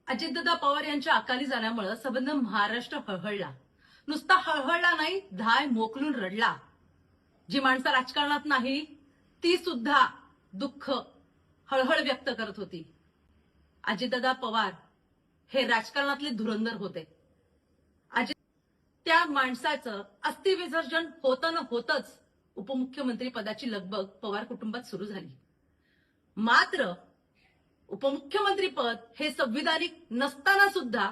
अजितदादा पवार यांच्या अकाली जाण्यामुळे संबंध महाराष्ट्र हळहळला. नुसता हळहळला नाही, धाय मोकलून रडला. जी माणसं राजकारणात नाही ती सुद्धा दुःख हळहळ व्यक्त करत होती. अजितदादा पवार हे राजकारणातले धुरंधर होते. त्या माणसाचं अस्थि विसर्जन होतं न होतच उपमुख्यमंत्री पदाची लगबग पवार कुटुंबात सुरू झाली. मात्र उपमुख्यमंत्री पद हे संविधानिक नसताना सुद्धा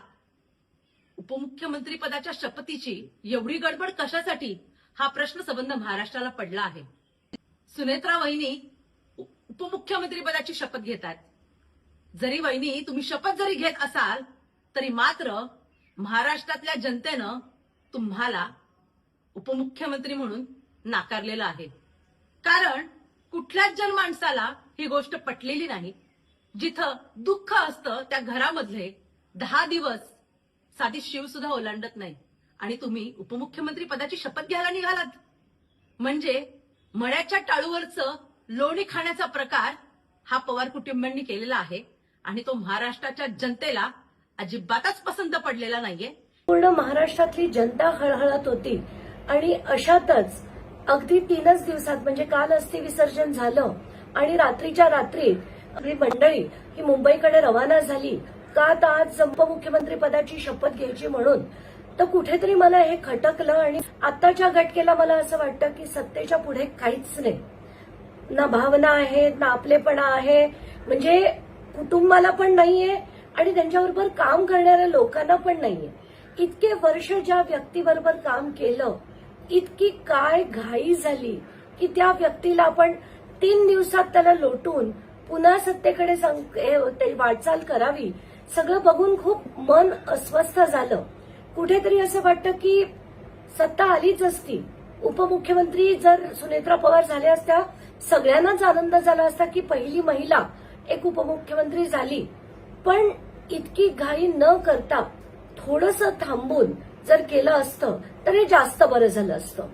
उपमुख्यमंत्री पदाच्या शपथीची एवढी गडबड कशासाठी, हा प्रश्न संबंध महाराष्ट्राला पडला आहे. सुनेत्रा वहिनी उपमुख्यमंत्री पदाची शपथ घेतात. जरी वहिनी तुम्ही शपथ जरी घेत असाल तरी मात्र महाराष्ट्रातल्या जनतेनं तुम्हाला उपमुख्यमंत्री म्हणून नाकारलेलं आहे. कारण कुठल्याच जनमानसाला ही गोष्ट पटलेली नाही. जिथं दुःख असतं त्या घरामधले 10 दिवस साधी शिव सुद्धा ओलांडत नाही आणि तुम्ही उपमुख्यमंत्री पदाची शपथ घ्यायला निघालात. म्हणजे मळ्याच्या टाळूवरचं लोणी खाण्याचा प्रकार हा पवार कुटुंबांनी केलेला आहे आणि तो महाराष्ट्राच्या जनतेला अजिबातच पसंत पडलेला नाहीये. पूर्ण महाराष्ट्रातली जनता हळहळत होती आणि अशातच अगदी 3च दिवसात म्हणजे काल अस्थि विसर्जन झालं आणि रात्रीच्या रात्री आपली मंडळी ही मुंबईकडे रवाना झाली का तर आज उपमुख्यमंत्री पदाची शपथ घ्यायची म्हणून. तर कुठेतरी मला हे खटकलं आणि आताच्या घटकेला मला असं वाटतं की सत्तेच्या पुढे काहीच नाही. ना भावना आहेत ना आपलेपणा आहे, म्हणजे कुटुंबाला पण नाहीये आणि त्यांच्याबरोबर काम करणाऱ्या लोकांना पण नाहीये. इतके वर्ष ज्या व्यक्तीबरोबर काम केलं, इतकी काय घाई झाली की त्या व्यक्तीला आपण 3 दिवसात त्याला लोटून पुन्हा सत्तेकडे वाटचाल करावी. सगळं बघून खूप मन अस्वस्थ झालं. कुठेतरी असं वाटतं की सत्ता आलीच असती, उपमुख्यमंत्री जर सुनेत्रा पवार झाल्या असत्या सगळ्यांनाच आनंद झाला असता की पहिली महिला एक उपमुख्यमंत्री झाली. पण इतकी घाई न करता थोडंसं थांबून जर केलं असतं तर हे जास्त बरं झालं असतं.